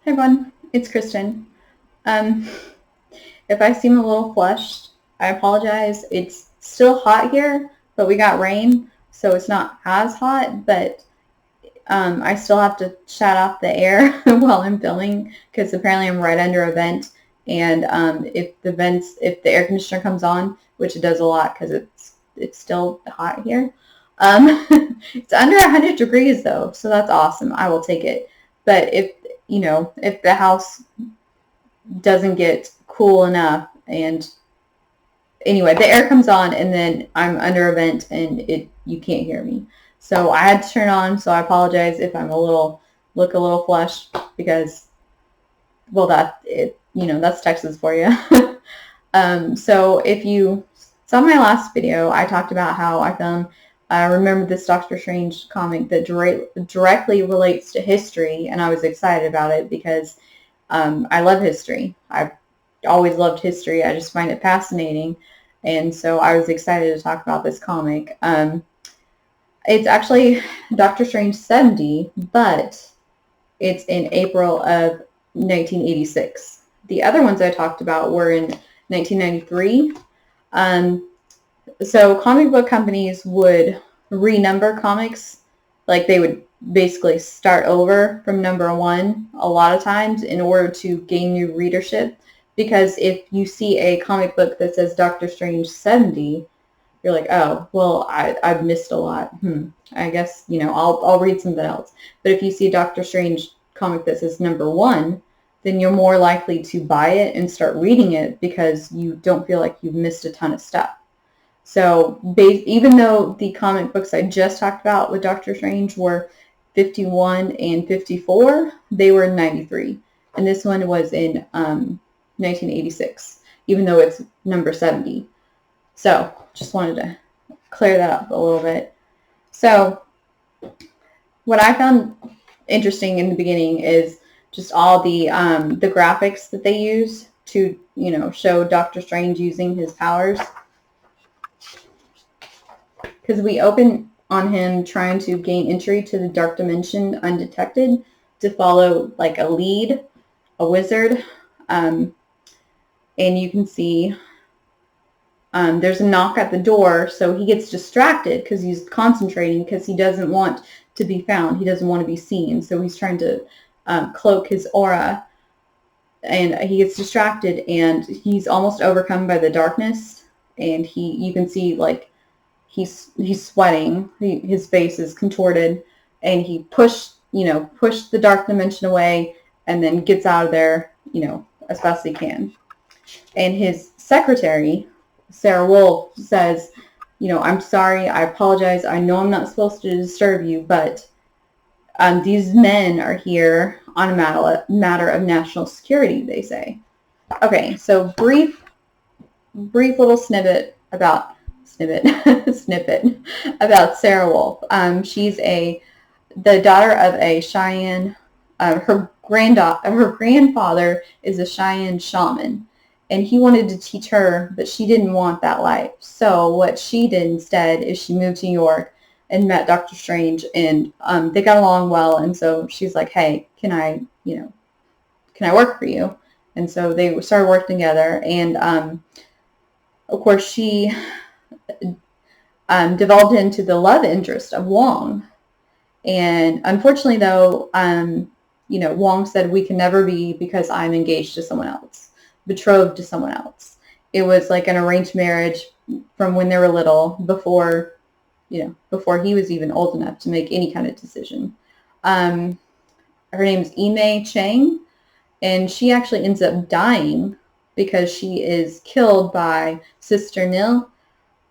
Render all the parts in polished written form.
Hi everyone, it's Kristen. Um, if I seem a little flushed, I apologize. It's still hot here, but we got rain, so it's not as hot, but I still have to shut off the air while I'm filming because apparently I'm right under a vent, and if the air conditioner comes on, which it does a lot because it's still hot here. It's under 100 degrees though, so that's awesome. I will take it. But if the house doesn't get cool enough, and anyway, the air comes on and then I'm under a vent and you can't hear me. So I had to turn on, so I apologize if I'm look a little flushed because, well, that's Texas for you. So if you saw my last video, I talked about how I found I remember this Doctor Strange comic that directly relates to history, and I was excited about it because I love history. I've always loved history. I just find it fascinating. And so I was excited to talk about this comic. It's actually Doctor Strange 70, but it's in April of 1986. The other ones I talked about were in 1993. So comic book companies would renumber comics, like they would basically start over from number one a lot of times in order to gain new readership. Because if you see a comic book that says Doctor Strange 70, you're like, oh, well, I've missed a lot. I guess, I'll read something else. But if you see a Doctor Strange comic that says number one, then you're more likely to buy it and start reading it because you don't feel like you've missed a ton of stuff. So even though the comic books I just talked about with Doctor Strange were 51 and 54, they were in 93. And this one was in 1986, even though it's number 70. So just wanted to clear that up a little bit. So what I found interesting in the beginning is just all the graphics that they use to, show Doctor Strange using his powers. Because we open on him trying to gain entry to the dark dimension undetected to follow like a lead, a wizard. And you can see there's a knock at the door, so he gets distracted because he's concentrating because he doesn't want to be found. He doesn't want to be seen. So he's trying to cloak his aura, and he gets distracted and he's almost overcome by the darkness. And you can see like he's sweating. His face is contorted, and he pushed the dark dimension away and then gets out of there, as fast as he can. And his secretary, Sarah Wolf, says, I'm sorry, I apologize. I know I'm not supposed to disturb you, but these men are here on a matter of national security, they say. Okay, so brief little snippet about Sarah Wolf. She's the daughter of a Cheyenne. Her grandfather is a Cheyenne shaman, and he wanted to teach her, but she didn't want that life. So what she did instead is she moved to New York and met Doctor Strange, and they got along well. And so she's like, "Hey, can I work for you?" And so they started working together, and of course she developed into the love interest of Wong. And unfortunately, though, Wong said, we can never be because I'm engaged to someone else, betrothed to someone else. It was like an arranged marriage from when they were little, before he was even old enough to make any kind of decision. Her name is Ime Chang, and she actually ends up dying because she is killed by Sister Nil,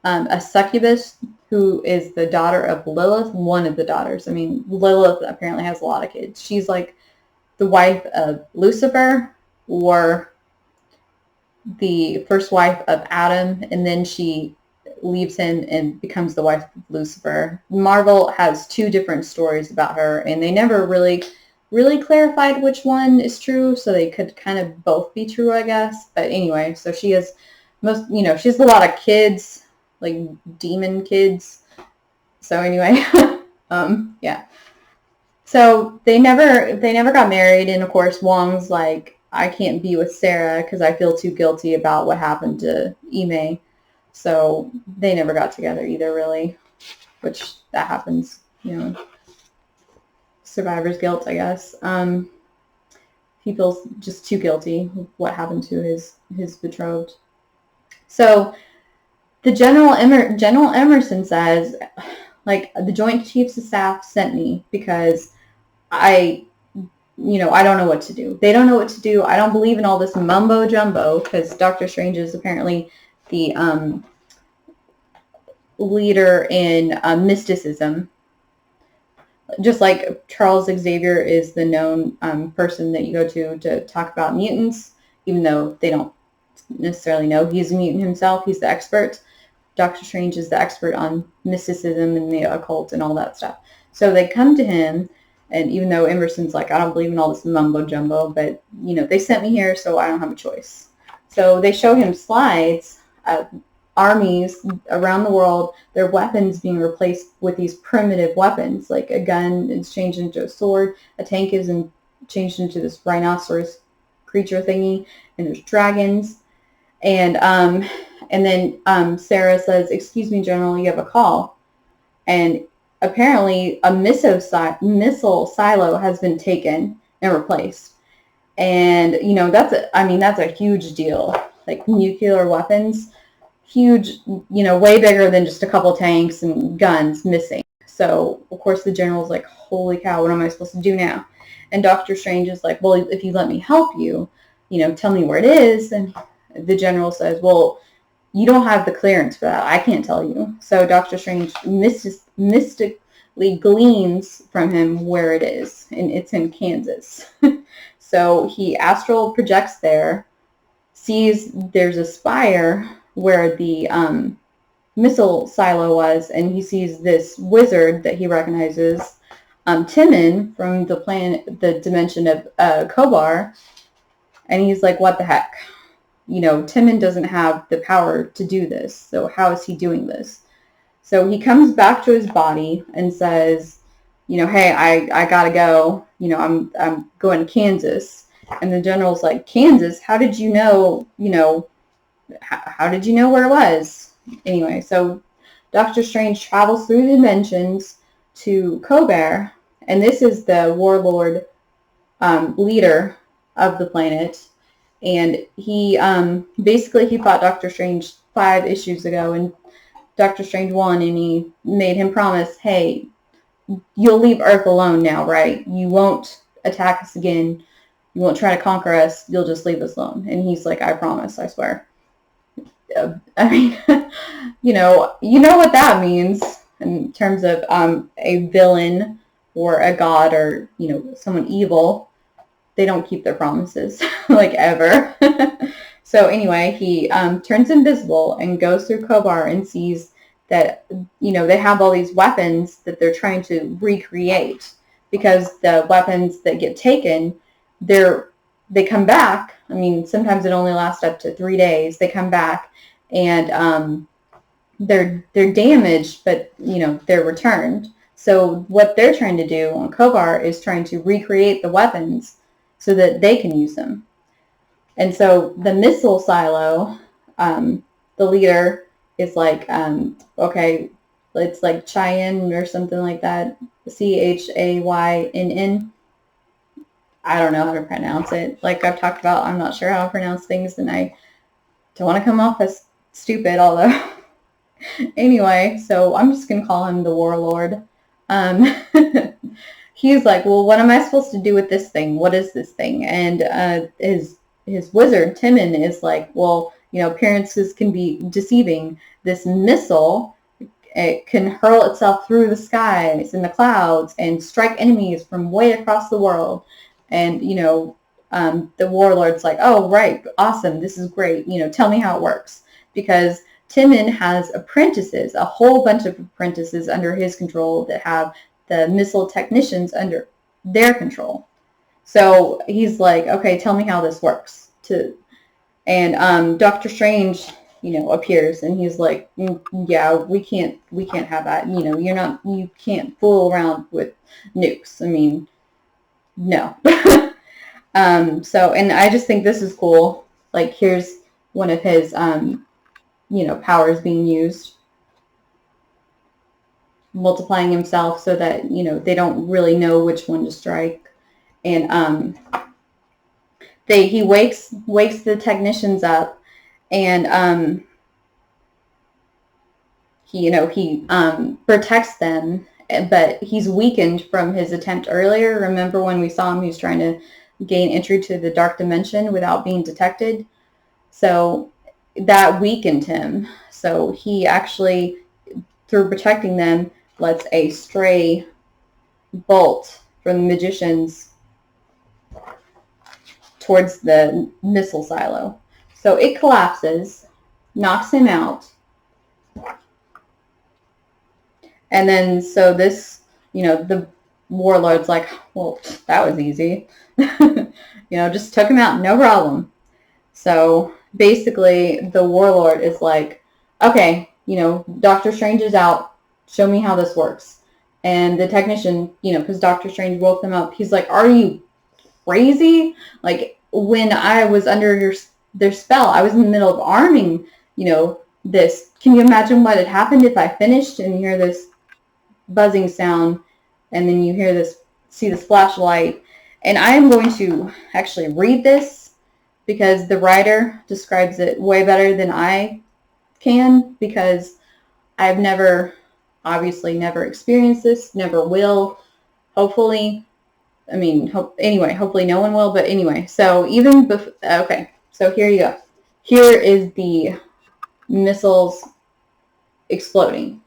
a succubus who is the daughter of Lilith, one of the daughters. I mean, Lilith apparently has a lot of kids. She's like the wife of Lucifer, or the first wife of Adam, and then she leaves him and becomes the wife of Lucifer. Marvel has two different stories about her, and they never really clarified which one is true, so they could kind of both be true, I guess. But anyway, so she has she has a lot of kids, like demon kids. So anyway, yeah. So they never got married, and of course Wong's like, I can't be with Sarah because I feel too guilty about what happened to Ime. So they never got together either, really, which that happens, survivor's guilt, I guess. He feels just too guilty with what happened to his betrothed. So the General Emerson says, like, the Joint Chiefs of Staff sent me because I don't know what to do. They don't know what to do. I don't believe in all this mumbo jumbo because Doctor Strange is apparently the leader in mysticism. Just like Charles Xavier is the known person that you go to talk about mutants, even though they don't necessarily know he's a mutant himself. He's the expert. Doctor Strange is the expert on mysticism and the occult and all that stuff. So they come to him, and even though Emerson's like, I don't believe in all this mumbo jumbo, but they sent me here, so I don't have a choice. So they show him slides of armies around the world, their weapons being replaced with these primitive weapons. Like a gun is changed into a sword, a tank is changed into this rhinoceros creature thingy, and there's dragons. And then Sarah says, "Excuse me, General, you have a call." And apparently a missile silo has been taken and replaced. And, that's a huge deal. Like nuclear weapons, huge, way bigger than just a couple tanks and guns missing. So, of course, the general's like, holy cow, what am I supposed to do now? And Doctor Strange is like, well, if you let me help you, tell me where it is. And the general says, well, you don't have the clearance for that. I can't tell you. So Doctor Strange mystically gleans from him where it is, and it's in Kansas. So he astral projects there, sees there's a spire where the missile silo was, and he sees this wizard that he recognizes, Timon from the dimension of Kobar, and he's like, what the heck? Timon doesn't have the power to do this, so how is he doing this? So he comes back to his body and says, hey, I gotta go. I'm going to Kansas. And the general's like, Kansas? How did you know, how did you know where it was? Anyway, so Doctor Strange travels through the dimensions to Kobar, and this is the warlord leader of the planet. And he basically he fought Doctor Strange 5 issues ago, and Doctor Strange won, and he made him promise, hey, you'll leave Earth alone now, right? You won't attack us again. You won't try to conquer us. You'll just leave us alone. And he's like, I promise, I swear. I mean, you know what that means in terms of a villain or a god or, someone evil. They don't keep their promises, like, ever. So anyway, he turns invisible and goes through Kobar and sees that, they have all these weapons that they're trying to recreate, because the weapons that get taken, they come back. I mean, sometimes it only lasts up to 3 days. They come back and they're damaged, but, they're returned. So what they're trying to do on Kobar is trying to recreate the weapons so that they can use them. And so the missile silo, the leader is like, okay, it's like Cheyenne or something like that, Chayinn. I don't know how to pronounce it. Like I've talked about, I'm not sure how to pronounce things, and I don't want to come off as stupid, although. Anyway, so I'm just going to call him the warlord. He's like, well, what am I supposed to do with this thing? What is this thing? And his wizard, Timon, is like, well, appearances can be deceiving. This missile, it can hurl itself through the skies and the clouds and strike enemies from way across the world. And, the warlord's like, oh, right, awesome, this is great. Tell me how it works. Because Timon has apprentices, a whole bunch of apprentices under his control that have the missile technicians under their control. So he's like, okay, tell me how this works. And Doctor Strange appears, and he's like, yeah, we can't have that. You can't fool around with nukes. I mean, no. So, and I just think this is cool. Like, here's one of his, powers being used, multiplying himself so that, they don't really know which one to strike. And he wakes the technicians up, and he protects them, but he's weakened from his attempt earlier. Remember when we saw him, he was trying to gain entry to the dark dimension without being detected. So that weakened him. So he actually, through protecting them, lets a stray bolt from the magicians towards the missile silo. So it collapses, knocks him out. And then, so this, the warlord's like, well, that was easy. Just took him out, no problem. So basically, the warlord is like, okay, Doctor Strange is out. Show me how this works. And the technician, because Doctor Strange woke them up, he's like, are you crazy? Like, when I was under their spell, I was in the middle of arming, this. Can you imagine what had happened if I finished? And you hear this buzzing sound, and then you see the splash of light. And I am going to actually read this, because the writer describes it way better than I can, because I've obviously never experienced this, never will, hopefully. I mean, hopefully no one will, but anyway. So okay, so here you go. Here is the missiles exploding.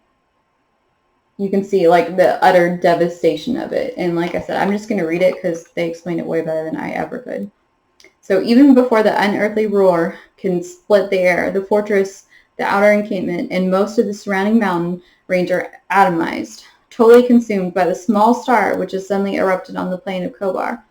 You can see, like, the utter devastation of it. And like I said, I'm just going to read it because they explain it way better than I ever could. So even before the unearthly roar can split the air, the fortress, the outer encampment, and most of the surrounding mountain range are atomized, totally consumed by the small star which has suddenly erupted on the plain of Kobar.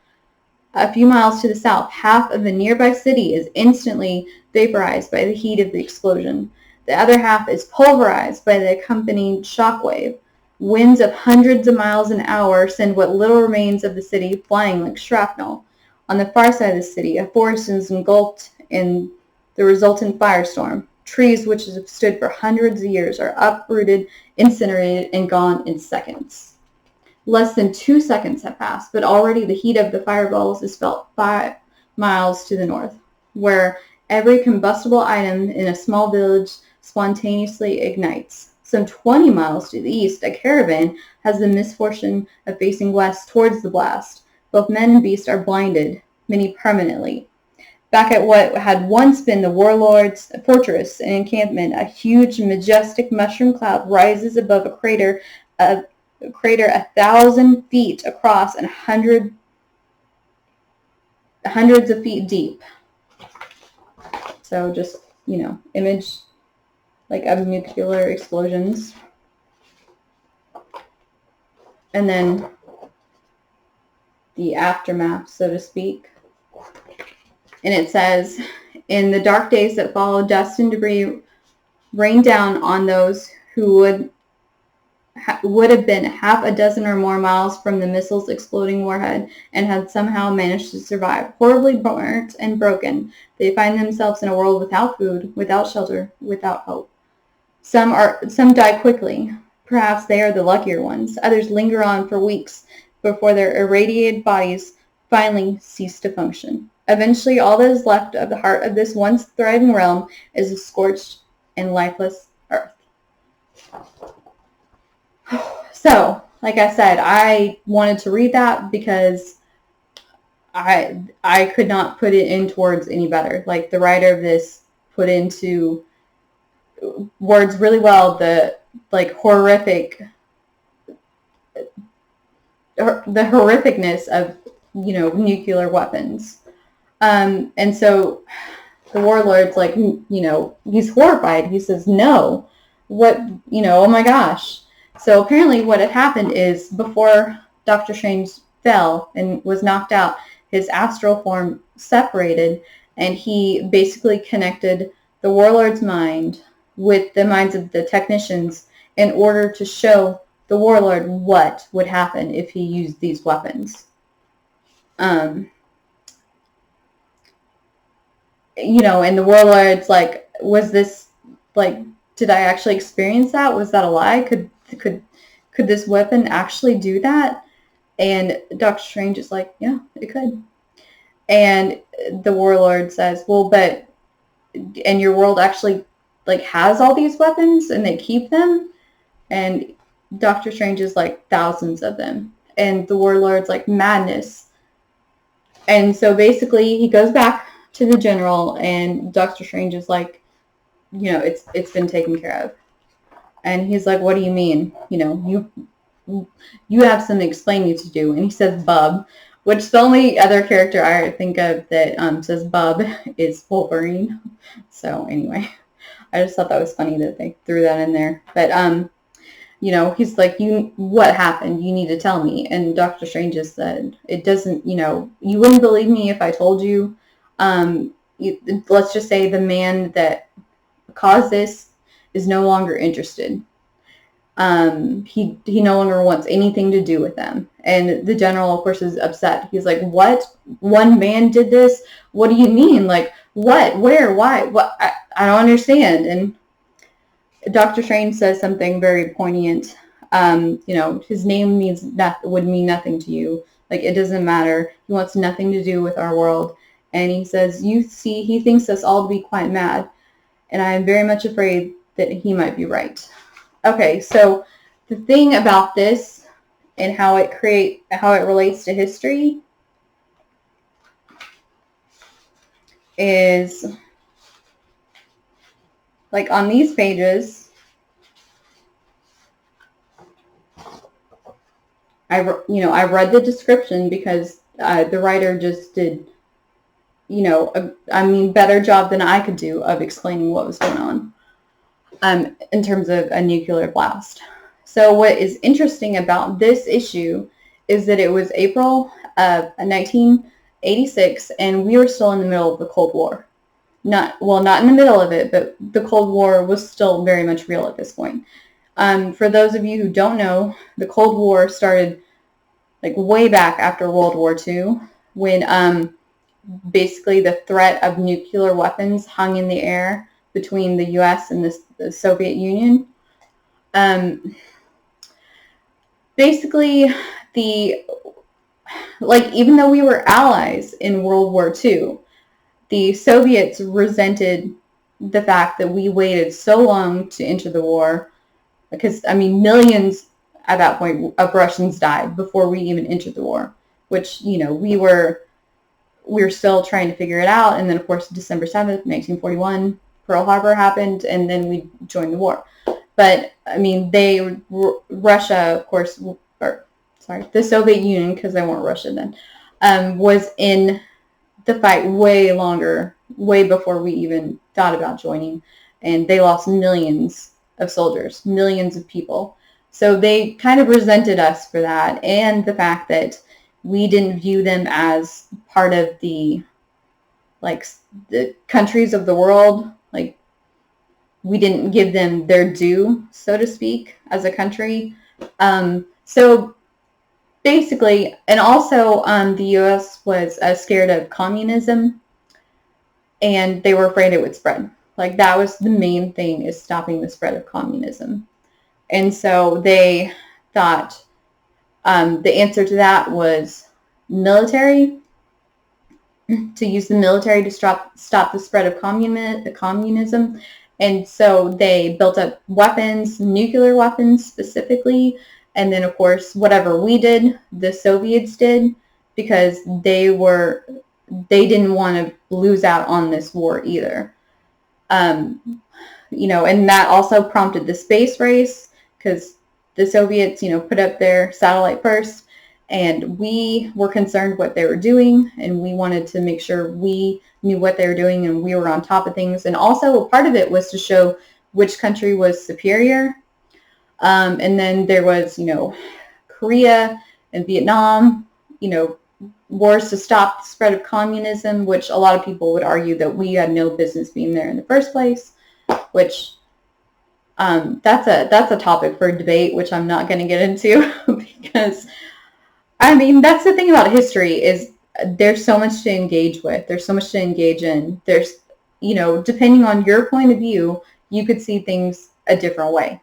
A few miles to the south, half of the nearby city is instantly vaporized by the heat of the explosion. The other half is pulverized by the accompanying shockwave. Winds of hundreds of miles an hour send what little remains of the city flying like shrapnel. On the far side of the city, a forest is engulfed in the resultant firestorm. Trees which have stood for hundreds of years are uprooted, incinerated, and gone in seconds. Less than 2 seconds have passed, but already the heat of the fireballs is felt 5 miles to the north, where every combustible item in a small village spontaneously ignites. Some 20 miles to the east, a caravan has the misfortune of facing west towards the blast. Both men and beasts are blinded, many permanently. Back at what had once been the warlord's fortress and encampment, a huge, majestic mushroom cloud rises above a crater 1,000 feet across and hundreds of feet deep. So just, image like of nuclear explosions. And then the aftermath, so to speak. And it says, in the dark days that followed, dust and debris rained down on those who would have been half a dozen or more miles from the missile's exploding warhead and had somehow managed to survive. Horribly burnt and broken, they find themselves in a world without food, without shelter, without hope. Some die quickly. Perhaps they are the luckier ones. Others linger on for weeks before their irradiated bodies finally cease to function. Eventually, all that is left of the heart of this once thriving realm is a scorched and lifeless earth. So, like I said, I wanted to read that because I could not put it into words any better. Like, the writer of this put into words really well the horrificness of nuclear weapons. And so the warlord's like, he's horrified. He says, no, oh my gosh. So apparently what had happened is, before Doctor Strange fell and was knocked out, his astral form separated, and he basically connected the warlord's mind with the minds of the technicians in order to show the warlord what would happen if he used these weapons. You know, and the warlord's like, was this, like, did I actually experience that? Was that a lie? Could this weapon actually do that? And Doctor Strange is like, yeah, it could. And the warlord says, well, but, and your world actually, like, has all these weapons and they keep them? And Doctor Strange is like, thousands of them. And the warlord's like, madness. And so basically he goes back to the general, and Doctor Strange is like, you know, it's been taken care of. And he's like, what do you mean? You know, you have some explaining to do. And he says bub, which the only other character I think of that says bub is Wolverine. So anyway, I just thought that was funny that they threw that in there. But you know, he's like, what happened? You need to tell me. And Doctor Strange just said, it doesn't, you know, you wouldn't believe me if I told you. Let's just say the man that caused this is no longer interested. He no longer wants anything to do with them. And the general, of course, is upset. He's like, what? One man did this? What do you mean? Like, what? Where? Why? What? I don't understand. And Doctor Strange says something very poignant. You know, his name would mean nothing to you. Like, it doesn't matter. He wants nothing to do with our world. And he says, you see, he thinks us all to be quite mad. And I am very much afraid that he might be right. Okay, so the thing about this and how it relates to history is, like, on these pages, I read the description because the writer just did, you know, better job than I could do of explaining what was going on in terms of a nuclear blast. So what is interesting about this issue is that it was April of 1986, and we were still in the middle of the Cold War. Not in the middle of it, but the Cold War was still very much real at this point. For those of you who don't know, the Cold War started like way back after World War II, when basically the threat of nuclear weapons hung in the air between the U.S. and the Soviet Union. Basically, even though we were allies in World War II, the Soviets resented the fact that we waited so long to enter the war, because, millions at that point of Russians died before we even entered the war, which, you know, we were still trying to figure it out. And then, of course, December 7th, 1941, Pearl Harbor happened, and then we joined the war. But, Russia, of course, the Soviet Union, because they weren't Russia then, was in the fight way longer, way before we even thought about joining. And they lost millions of soldiers, millions of people. So they kind of resented us for that, and the fact that we didn't view them as part of the countries of the world. Like, we didn't give them their due, so to speak, as a country. So basically, and also the U.S. was scared of communism, and they were afraid it would spread. Like, that was the main thing, is stopping the spread of communism. And so they thought the answer to that was military, to use the military to stop the spread of communism. And so they built up weapons, nuclear weapons specifically. And then, of course, whatever we did, the Soviets did, because they didn't want to lose out on this war either. And that also prompted the space race, because the Soviets, put up their satellite first, and we were concerned what they were doing, and we wanted to make sure we knew what they were doing and we were on top of things. And also a part of it was to show which country was superior. And then there was, Korea and Vietnam, wars to stop the spread of communism, which a lot of people would argue that we had no business being there in the first place, which that's a topic for debate, which I'm not going to get into because, I mean, that's the thing about history is there's so much to engage with. There's so much to engage in. There's, depending on your point of view, you could see things a different way.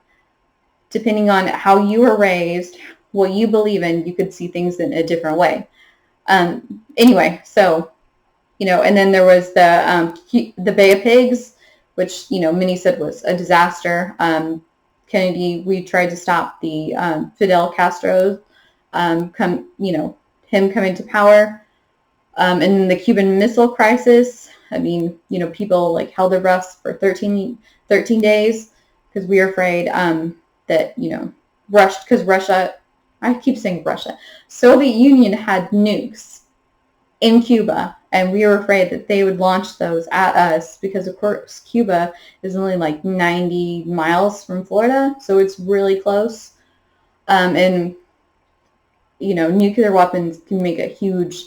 Depending on how you were raised, what you believe in, you could see things in a different way. Anyway, so, and then there was the Bay of Pigs, which, many said was a disaster. Kennedy, we tried to stop the Fidel Castro him coming to power. And then the Cuban Missile Crisis, I mean, people like held their breaths for 13 days because we were afraid that, Russia, I keep saying Russia, Soviet Union had nukes in Cuba, and we were afraid that they would launch those at us because, of course, Cuba is only like 90 miles from Florida, so it's really close. And, nuclear weapons can make a huge,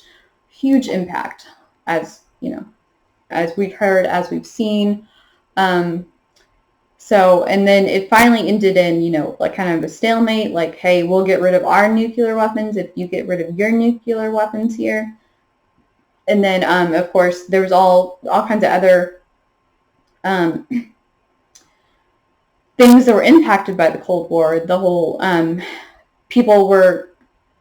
huge impact, as, as we've heard, as we've seen. So, and then it finally ended in, like kind of a stalemate, like, hey, we'll get rid of our nuclear weapons if you get rid of your nuclear weapons here. And then, of course, there was all kinds of other things that were impacted by the Cold War. The whole, people were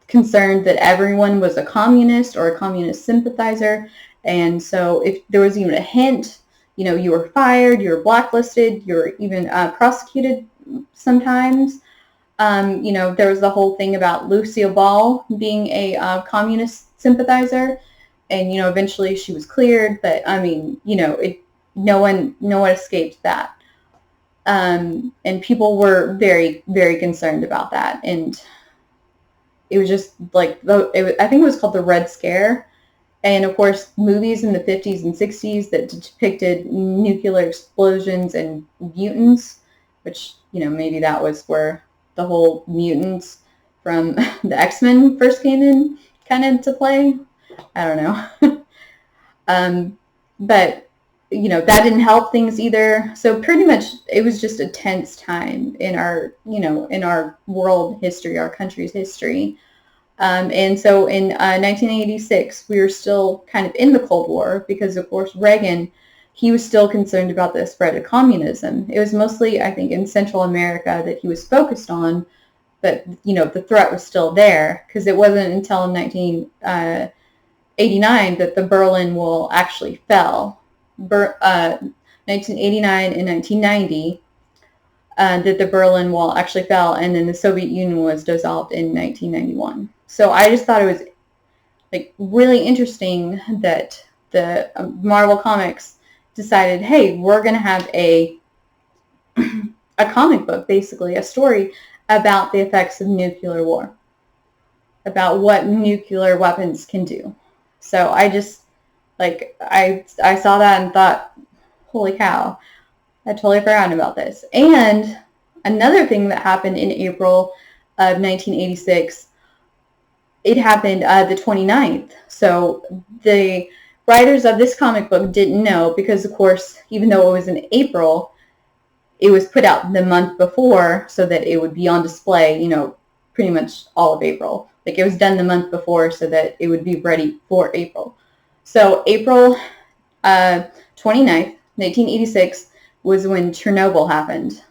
concerned that everyone was a communist or a communist sympathizer. And so if there was even a hint, you were fired, you were blacklisted, you were even prosecuted sometimes. There was the whole thing about Lucille Ball being a communist sympathizer, and eventually she was cleared. But I mean, no one escaped that, and people were very, very concerned about that. And it was just like I think it was called the Red Scare. And of course, movies in the 50s and 60s that depicted nuclear explosions and mutants, which, maybe that was where the whole mutants from the X-Men first came in kind of to play. I don't know. But, that didn't help things either. So pretty much it was just a tense time in our, in our world history, our country's history. And so in 1986, we were still kind of in the Cold War because, of course, Reagan, he was still concerned about the spread of communism. It was mostly, I think, in Central America that he was focused on, but, the threat was still there because it wasn't until 1989 that the Berlin Wall actually fell. 1989 and 1990. That the Berlin Wall actually fell, and then the Soviet Union was dissolved in 1991. So I just thought it was like really interesting that the Marvel Comics decided, hey, we're going to have a comic book, basically a story about the effects of nuclear war, about what nuclear weapons can do. So I just I saw that and thought, holy cow. I totally forgot about this. And another thing that happened in April of 1986, it happened the 29th. So the writers of this comic book didn't know because, of course, even though it was in April, it was put out the month before so that it would be on display, pretty much all of April. Like it was done the month before so that it would be ready for April. So April 29th, 1986, was when Chernobyl happened.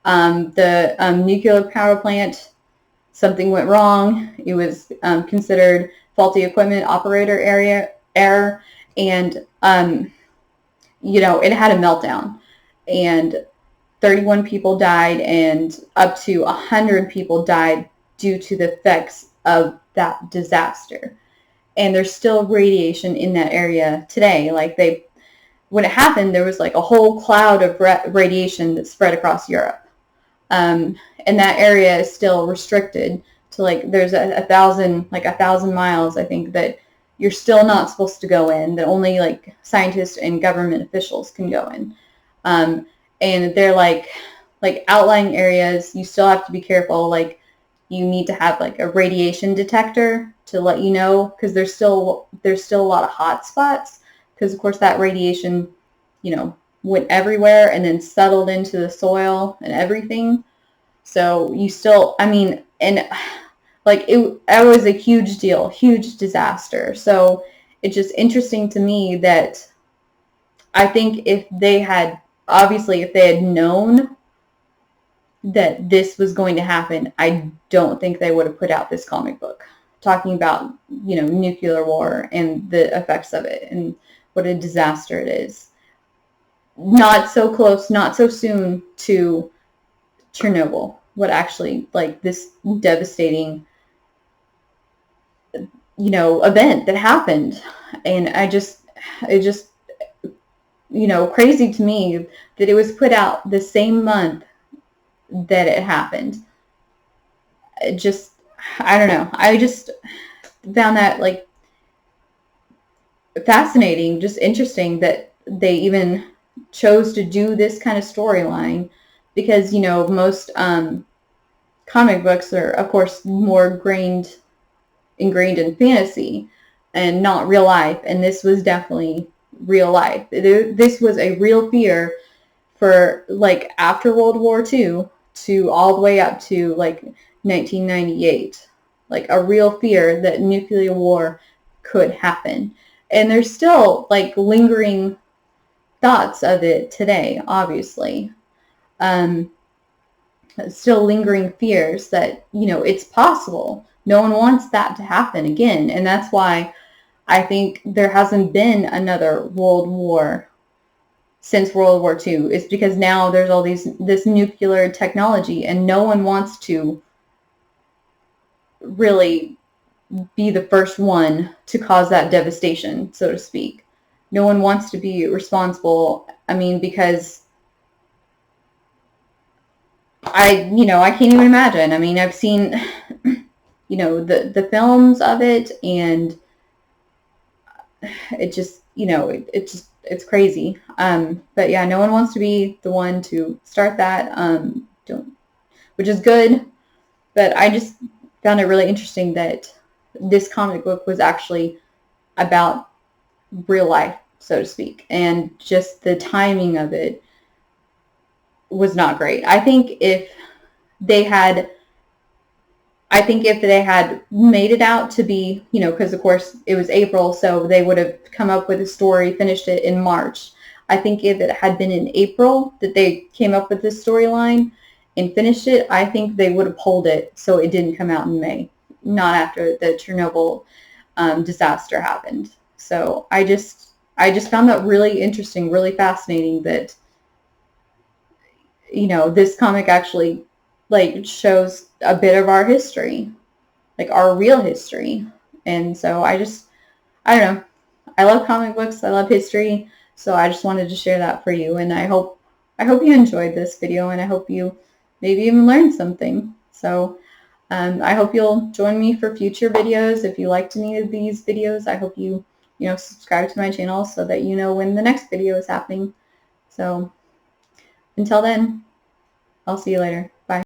The nuclear power plant, something went wrong. It was considered faulty equipment operator error, and it had a meltdown, and 31 people died, and up to 100 people died due to the effects of that disaster. And there's still radiation in that area today. When it happened, there was like a whole cloud of radiation that spread across Europe. And that area is still restricted to there's a thousand miles, I think, that you're still not supposed to go in, that only scientists and government officials can go in. And they're like outlying areas, you still have to be careful. you need to have like a radiation detector to let you know, because there's still a lot of hot spots, because of course that radiation, you know, went everywhere and then settled into the soil and everything. So you still, I mean, and like it was a huge deal, huge disaster. So it's just interesting to me that I think if they had, obviously, if they had known that this was going to happen, I don't think they would have put out this comic book talking about, you know, nuclear war and the effects of it and what a disaster it is. Not so close, not so soon to Chernobyl, what actually, like, this devastating, you know, event that happened. And it just, you know, crazy to me that it was put out the same month that it happened. It just, I don't know. I just found that, like, fascinating, just interesting that they even chose to do this kind of storyline, because, you know, most comic books are, of course, more ingrained in fantasy and not real life, and this was definitely real life. This was a real fear for, like, after World War II to all the way up to like 1998, like a real fear that nuclear war could happen. And there's still like lingering thoughts of it today, obviously. Still lingering fears that, you know, it's possible. No one wants that to happen again. And that's why I think there hasn't been another world war since World War II. It's because now there's all this nuclear technology, and no one wants to really be the first one to cause that devastation, so to speak. No one wants to be responsible. I mean, because I can't even imagine. I mean, I've seen, you know, the films of it, and it just, you know, it's crazy. But yeah, no one wants to be the one to start that. Which is good. But I just found it really interesting that this comic book was actually about real life, so to speak, and just the timing of it was not great. I think if they had made it out to be, you know, because of course it was April, so they would have come up with a story, finished it in March. I think if it had been in April that they came up with this storyline and finished it, I think they would have pulled it so it didn't come out in May, not after the Chernobyl disaster happened. So I just found that really interesting, really fascinating that, you know, this comic actually like shows a bit of our history, like our real history. And so I don't know. I love comic books. I love history. So I just wanted to share that for you. And I hope you enjoyed this video, and I hope you maybe even learned something. So I hope you'll join me for future videos. If you liked any of these videos, I hope you subscribe to my channel so that you know when the next video is happening. So until then, I'll see you later. Bye.